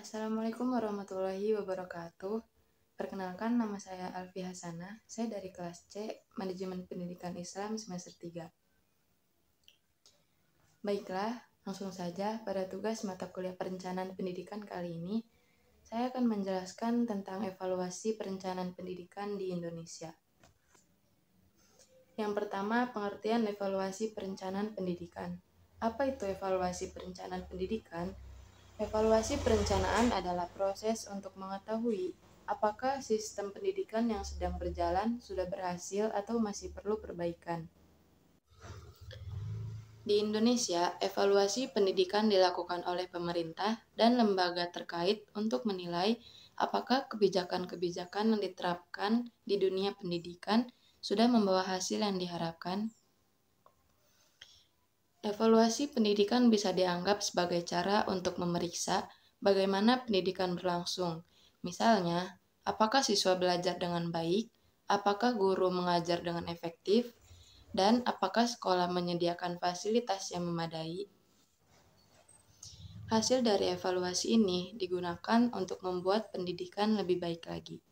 Assalamualaikum warahmatullahi wabarakatuh. Perkenalkan, nama saya Alfi Hasanah. Saya dari kelas C, Manajemen Pendidikan Islam semester 3. Baiklah, langsung saja pada tugas mata kuliah perencanaan pendidikan kali ini, saya akan menjelaskan tentang evaluasi perencanaan pendidikan di Indonesia. Yang pertama, pengertian evaluasi perencanaan pendidikan. Apa itu evaluasi perencanaan pendidikan? Evaluasi perencanaan adalah proses untuk mengetahui apakah sistem pendidikan yang sedang berjalan sudah berhasil atau masih perlu perbaikan. Di Indonesia, evaluasi pendidikan dilakukan oleh pemerintah dan lembaga terkait untuk menilai apakah kebijakan-kebijakan yang diterapkan di dunia pendidikan sudah membawa hasil yang diharapkan. Evaluasi pendidikan bisa dianggap sebagai cara untuk memeriksa bagaimana pendidikan berlangsung. Misalnya, apakah siswa belajar dengan baik, apakah guru mengajar dengan efektif, dan apakah sekolah menyediakan fasilitas yang memadai. Hasil dari evaluasi ini digunakan untuk membuat pendidikan lebih baik lagi.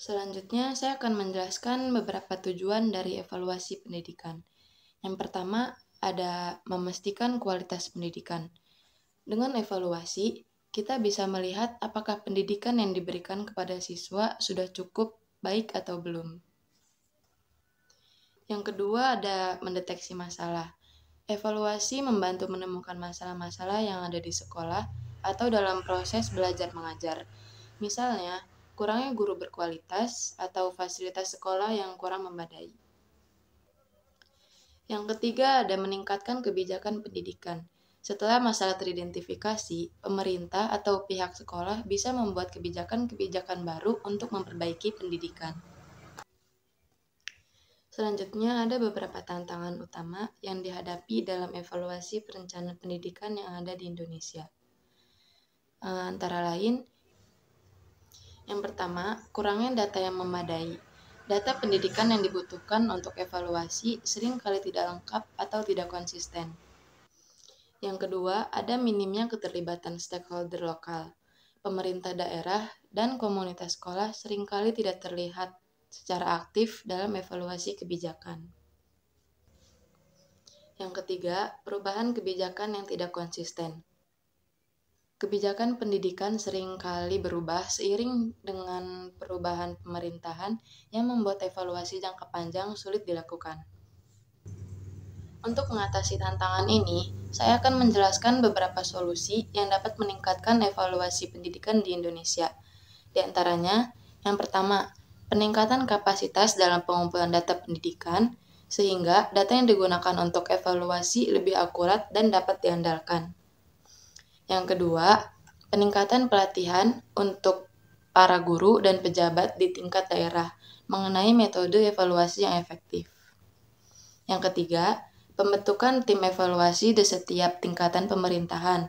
Selanjutnya, saya akan menjelaskan beberapa tujuan dari evaluasi pendidikan. Yang pertama, ada memastikan kualitas pendidikan. Dengan evaluasi, kita bisa melihat apakah pendidikan yang diberikan kepada siswa sudah cukup baik atau belum. Yang kedua, ada mendeteksi masalah. Evaluasi membantu menemukan masalah-masalah yang ada di sekolah atau dalam proses belajar mengajar. Misalnya, kurangnya guru berkualitas atau fasilitas sekolah yang kurang memadai. Yang ketiga, ada meningkatkan kebijakan pendidikan. Setelah masalah teridentifikasi, pemerintah atau pihak sekolah bisa membuat kebijakan-kebijakan baru untuk memperbaiki pendidikan. Selanjutnya, ada beberapa tantangan utama yang dihadapi dalam evaluasi perencanaan pendidikan yang ada di Indonesia. Antara lain, yang pertama, kurangnya data yang memadai. Data pendidikan yang dibutuhkan untuk evaluasi seringkali tidak lengkap atau tidak konsisten. Yang kedua, ada minimnya keterlibatan stakeholder lokal. Pemerintah daerah dan komunitas sekolah seringkali tidak terlihat secara aktif dalam evaluasi kebijakan. Yang ketiga, perubahan kebijakan yang tidak konsisten. Kebijakan pendidikan seringkali berubah seiring dengan perubahan pemerintahan yang membuat evaluasi jangka panjang sulit dilakukan. Untuk mengatasi tantangan ini, saya akan menjelaskan beberapa solusi yang dapat meningkatkan evaluasi pendidikan di Indonesia. Di antaranya, yang pertama, peningkatan kapasitas dalam pengumpulan data pendidikan, sehingga data yang digunakan untuk evaluasi lebih akurat dan dapat diandalkan. Yang kedua, peningkatan pelatihan untuk para guru dan pejabat di tingkat daerah mengenai metode evaluasi yang efektif. Yang ketiga, pembentukan tim evaluasi di setiap tingkatan pemerintahan,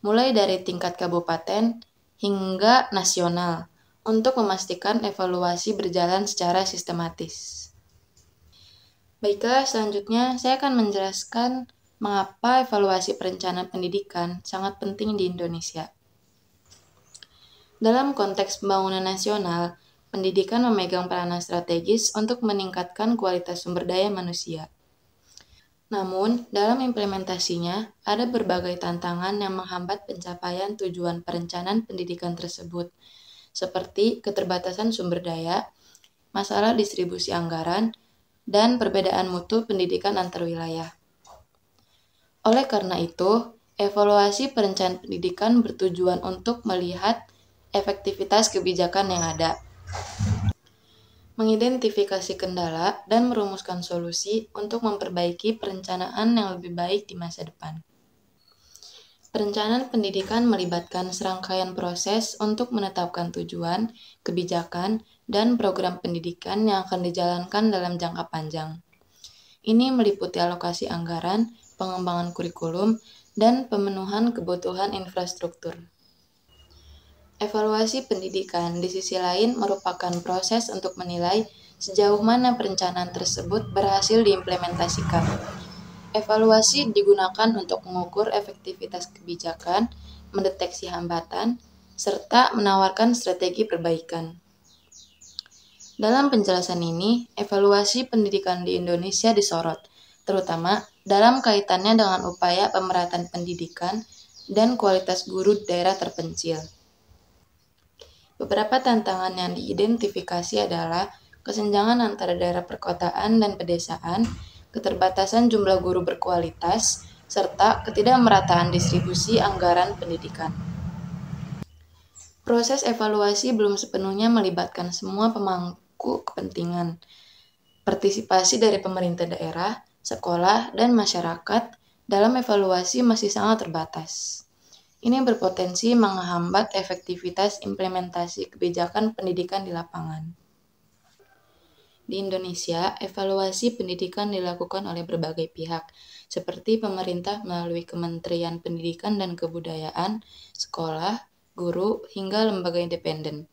mulai dari tingkat kabupaten hingga nasional, untuk memastikan evaluasi berjalan secara sistematis. Baiklah, selanjutnya saya akan menjelaskan mengapa evaluasi perencanaan pendidikan sangat penting di Indonesia. Dalam konteks pembangunan nasional, pendidikan memegang peranan strategis untuk meningkatkan kualitas sumber daya manusia. Namun, dalam implementasinya, ada berbagai tantangan yang menghambat pencapaian tujuan perencanaan pendidikan tersebut, seperti keterbatasan sumber daya, masalah distribusi anggaran, dan perbedaan mutu pendidikan antar wilayah. Oleh karena itu, evaluasi perencanaan pendidikan bertujuan untuk melihat efektivitas kebijakan yang ada, mengidentifikasi kendala, dan merumuskan solusi untuk memperbaiki perencanaan yang lebih baik di masa depan. Perencanaan pendidikan melibatkan serangkaian proses untuk menetapkan tujuan, kebijakan, dan program pendidikan yang akan dijalankan dalam jangka panjang. Ini meliputi alokasi anggaran, pengembangan kurikulum, dan pemenuhan kebutuhan infrastruktur. Evaluasi pendidikan di sisi lain merupakan proses untuk menilai sejauh mana perencanaan tersebut berhasil diimplementasikan. Evaluasi digunakan untuk mengukur efektivitas kebijakan mendeteksi hambatan, serta menawarkan strategi perbaikan. Dalam penjelasan ini, evaluasi pendidikan di Indonesia disorot, terutama dalam kaitannya dengan upaya pemerataan pendidikan dan kualitas guru di daerah terpencil. Beberapa tantangan yang diidentifikasi adalah kesenjangan antara daerah perkotaan dan pedesaan, keterbatasan jumlah guru berkualitas, serta ketidakmerataan distribusi anggaran pendidikan. Proses evaluasi belum sepenuhnya melibatkan semua pemangku kepentingan. Partisipasi dari pemerintah daerah, sekolah, dan masyarakat dalam evaluasi masih sangat terbatas. Ini berpotensi menghambat efektivitas implementasi kebijakan pendidikan di lapangan. Di Indonesia, evaluasi pendidikan dilakukan oleh berbagai pihak, seperti pemerintah melalui Kementerian Pendidikan dan Kebudayaan, sekolah, guru, hingga lembaga independen.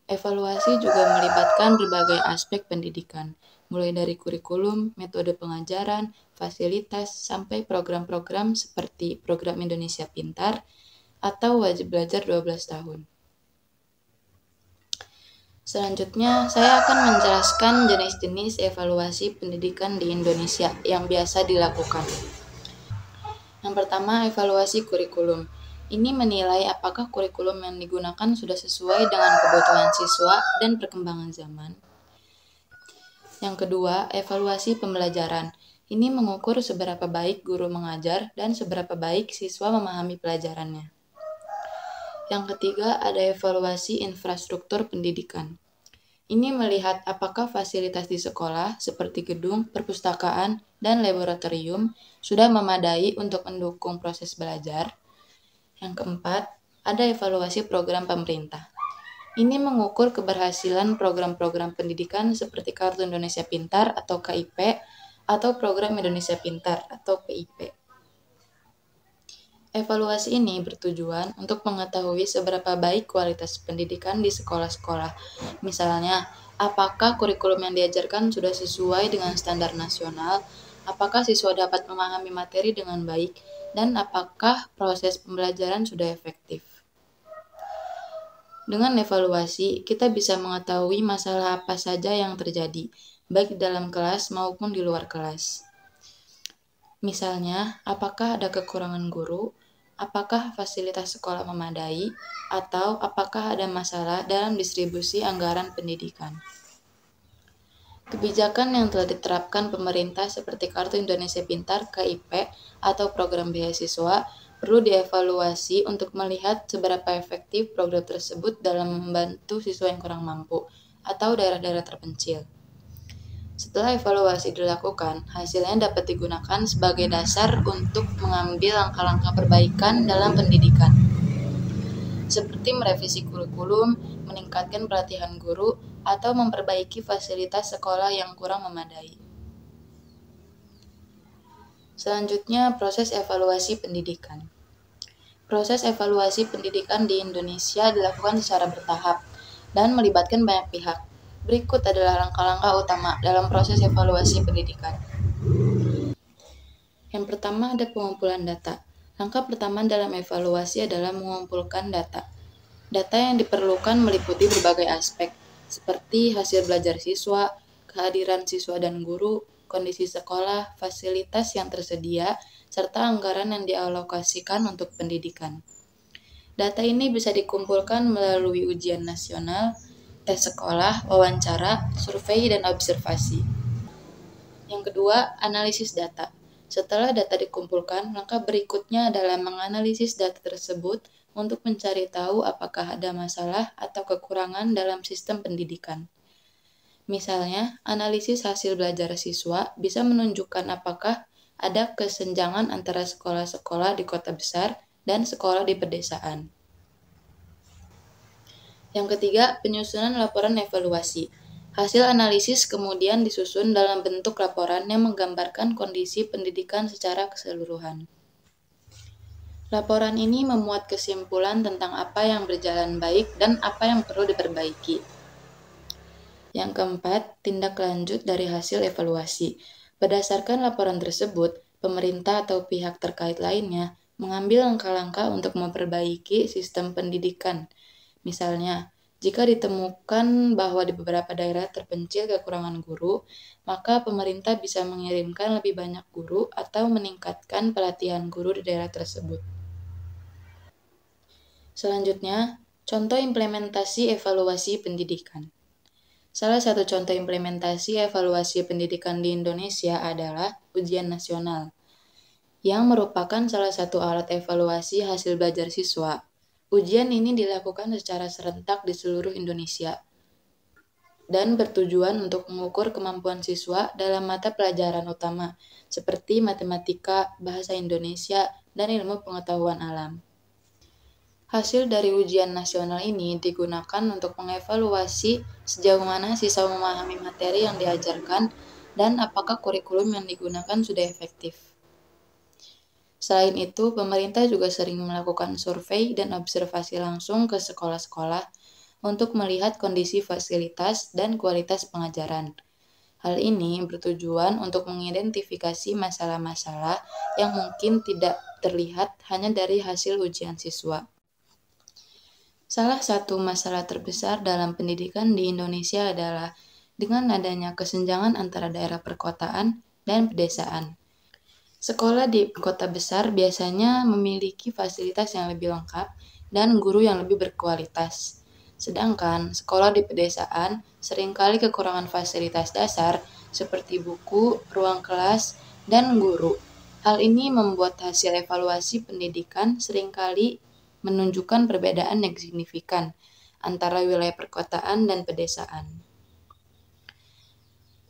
Evaluasi juga melibatkan berbagai aspek pendidikan, mulai dari kurikulum, metode pengajaran, fasilitas, sampai program-program seperti Program Indonesia Pintar atau Wajib Belajar 12 tahun. Selanjutnya, saya akan menjelaskan jenis-jenis evaluasi pendidikan di Indonesia yang biasa dilakukan. Yang pertama, evaluasi kurikulum. Ini menilai apakah kurikulum yang digunakan sudah sesuai dengan kebutuhan siswa dan perkembangan zaman. Yang kedua, evaluasi pembelajaran. Ini mengukur seberapa baik guru mengajar dan seberapa baik siswa memahami pelajarannya. Yang ketiga, ada evaluasi infrastruktur pendidikan. Ini melihat apakah fasilitas di sekolah seperti gedung, perpustakaan, dan laboratorium sudah memadai untuk mendukung proses belajar. Yang keempat, ada evaluasi program pemerintah. Ini mengukur keberhasilan program-program pendidikan seperti Kartu Indonesia Pintar atau KIP atau Program Indonesia Pintar atau PIP. Evaluasi ini bertujuan untuk mengetahui seberapa baik kualitas pendidikan di sekolah-sekolah. Misalnya, apakah kurikulum yang diajarkan sudah sesuai dengan standar nasional, apakah siswa dapat memahami materi dengan baik, dan apakah proses pembelajaran sudah efektif. Dengan evaluasi, kita bisa mengetahui masalah apa saja yang terjadi, baik di dalam kelas maupun di luar kelas. Misalnya, apakah ada kekurangan guru, apakah fasilitas sekolah memadai, atau apakah ada masalah dalam distribusi anggaran pendidikan. Kebijakan yang telah diterapkan pemerintah seperti Kartu Indonesia Pintar, KIP, atau program beasiswa perlu dievaluasi untuk melihat seberapa efektif program tersebut dalam membantu siswa yang kurang mampu atau daerah-daerah terpencil. Setelah evaluasi dilakukan, hasilnya dapat digunakan sebagai dasar untuk mengambil langkah-langkah perbaikan dalam pendidikan, seperti merevisi kurikulum, meningkatkan pelatihan guru, atau memperbaiki fasilitas sekolah yang kurang memadai. Selanjutnya, proses evaluasi pendidikan. Proses evaluasi pendidikan di Indonesia dilakukan secara bertahap dan melibatkan banyak pihak. Berikut adalah langkah-langkah utama dalam proses evaluasi pendidikan. Yang pertama ada pengumpulan data. Langkah pertama dalam evaluasi adalah mengumpulkan data. Data yang diperlukan meliputi berbagai aspek, seperti hasil belajar siswa, kehadiran siswa dan guru, kondisi sekolah, fasilitas yang tersedia, serta anggaran yang dialokasikan untuk pendidikan. Data ini bisa dikumpulkan melalui ujian nasional, tes sekolah, wawancara, survei, dan observasi. Yang kedua, analisis data. Setelah data dikumpulkan, langkah berikutnya adalah menganalisis data tersebut untuk mencari tahu apakah ada masalah atau kekurangan dalam sistem pendidikan. Misalnya, analisis hasil belajar siswa bisa menunjukkan apakah ada kesenjangan antara sekolah-sekolah di kota besar dan sekolah di pedesaan. Yang ketiga, penyusunan laporan evaluasi. Hasil analisis kemudian disusun dalam bentuk laporan yang menggambarkan kondisi pendidikan secara keseluruhan. Laporan ini memuat kesimpulan tentang apa yang berjalan baik dan apa yang perlu diperbaiki. Yang keempat, tindak lanjut dari hasil evaluasi. Berdasarkan laporan tersebut, pemerintah atau pihak terkait lainnya mengambil langkah-langkah untuk memperbaiki sistem pendidikan. Misalnya, jika ditemukan bahwa di beberapa daerah terpencil kekurangan guru, maka pemerintah bisa mengirimkan lebih banyak guru atau meningkatkan pelatihan guru di daerah tersebut. Selanjutnya, contoh implementasi evaluasi pendidikan. Salah satu contoh implementasi evaluasi pendidikan di Indonesia adalah ujian nasional, yang merupakan salah satu alat evaluasi hasil belajar siswa. Ujian ini dilakukan secara serentak di seluruh Indonesia dan bertujuan untuk mengukur kemampuan siswa dalam mata pelajaran utama seperti matematika, bahasa Indonesia, dan ilmu pengetahuan alam. Hasil dari ujian nasional ini digunakan untuk mengevaluasi sejauh mana siswa memahami materi yang diajarkan dan apakah kurikulum yang digunakan sudah efektif. Selain itu, pemerintah juga sering melakukan survei dan observasi langsung ke sekolah-sekolah untuk melihat kondisi fasilitas dan kualitas pengajaran. Hal ini bertujuan untuk mengidentifikasi masalah-masalah yang mungkin tidak terlihat hanya dari hasil ujian siswa. Salah satu masalah terbesar dalam pendidikan di Indonesia adalah dengan adanya kesenjangan antara daerah perkotaan dan pedesaan. Sekolah di kota besar biasanya memiliki fasilitas yang lebih lengkap dan guru yang lebih berkualitas. Sedangkan sekolah di pedesaan seringkali kekurangan fasilitas dasar seperti buku, ruang kelas, dan guru. Hal ini membuat hasil evaluasi pendidikan seringkali menunjukkan perbedaan yang signifikan antara wilayah perkotaan dan pedesaan.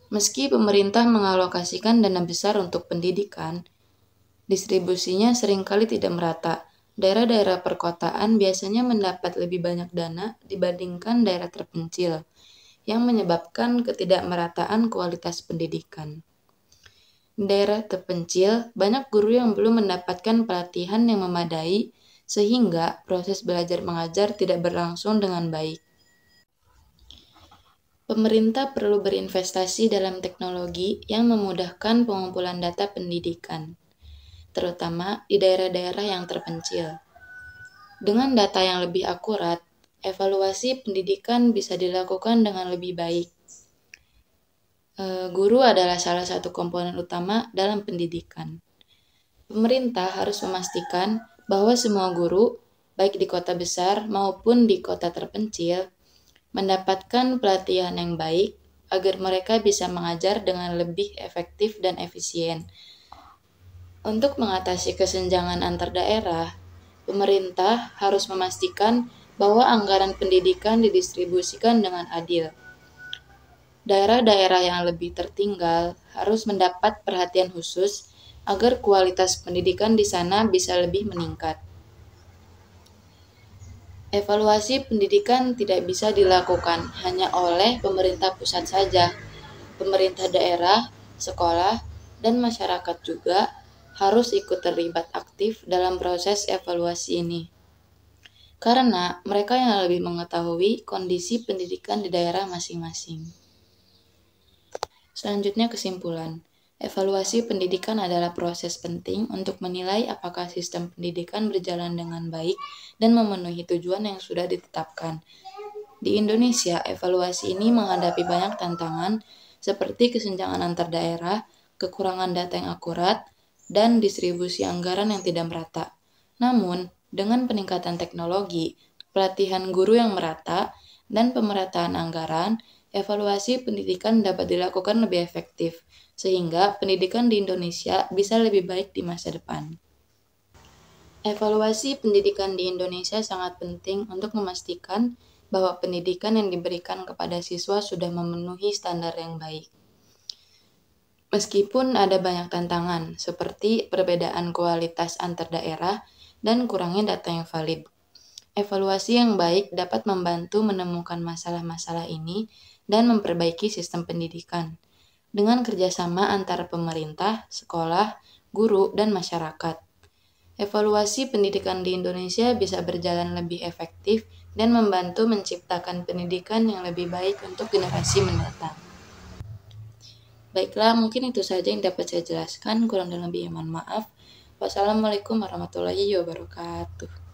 Meski pemerintah mengalokasikan dana besar untuk pendidikan, distribusinya seringkali tidak merata. Daerah-daerah perkotaan biasanya mendapat lebih banyak dana dibandingkan daerah terpencil, yang menyebabkan ketidakmerataan kualitas pendidikan. Di daerah terpencil, banyak guru yang belum mendapatkan pelatihan yang memadai, sehingga proses belajar mengajar tidak berlangsung dengan baik. Pemerintah perlu berinvestasi dalam teknologi yang memudahkan pengumpulan data pendidikan, terutama di daerah-daerah yang terpencil. Dengan data yang lebih akurat, evaluasi pendidikan bisa dilakukan dengan lebih baik. Guru adalah salah satu komponen utama dalam pendidikan. Pemerintah harus memastikan bahwa semua guru, baik di kota besar maupun di kota terpencil, mendapatkan pelatihan yang baik agar mereka bisa mengajar dengan lebih efektif dan efisien. Untuk mengatasi kesenjangan antar daerah, pemerintah harus memastikan bahwa anggaran pendidikan didistribusikan dengan adil. Daerah-daerah yang lebih tertinggal harus mendapat perhatian khusus agar kualitas pendidikan di sana bisa lebih meningkat. Evaluasi pendidikan tidak bisa dilakukan hanya oleh pemerintah pusat saja. Pemerintah daerah, sekolah, dan masyarakat juga harus ikut terlibat aktif dalam proses evaluasi ini. Karena mereka yang lebih mengetahui kondisi pendidikan di daerah masing-masing. Selanjutnya kesimpulan. Evaluasi pendidikan adalah proses penting untuk menilai apakah sistem pendidikan berjalan dengan baik dan memenuhi tujuan yang sudah ditetapkan. Di Indonesia, evaluasi ini menghadapi banyak tantangan seperti kesenjangan antar daerah, kekurangan data yang akurat, dan distribusi anggaran yang tidak merata. Namun, dengan peningkatan teknologi, pelatihan guru yang merata, dan pemerataan anggaran, evaluasi pendidikan dapat dilakukan lebih efektif, sehingga pendidikan di Indonesia bisa lebih baik di masa depan. Evaluasi pendidikan di Indonesia sangat penting untuk memastikan bahwa pendidikan yang diberikan kepada siswa sudah memenuhi standar yang baik. Meskipun ada banyak tantangan, seperti perbedaan kualitas antar daerah dan kurangnya data yang valid. Evaluasi yang baik dapat membantu menemukan masalah-masalah ini dan memperbaiki sistem pendidikan. Dengan kerjasama antara pemerintah, sekolah, guru, dan masyarakat. Evaluasi pendidikan di Indonesia bisa berjalan lebih efektif dan membantu menciptakan pendidikan yang lebih baik untuk generasi mendatang. Baiklah, mungkin itu saja yang dapat saya jelaskan, kurang dan lebihnya mohon maaf. Wassalamualaikum warahmatullahi wabarakatuh.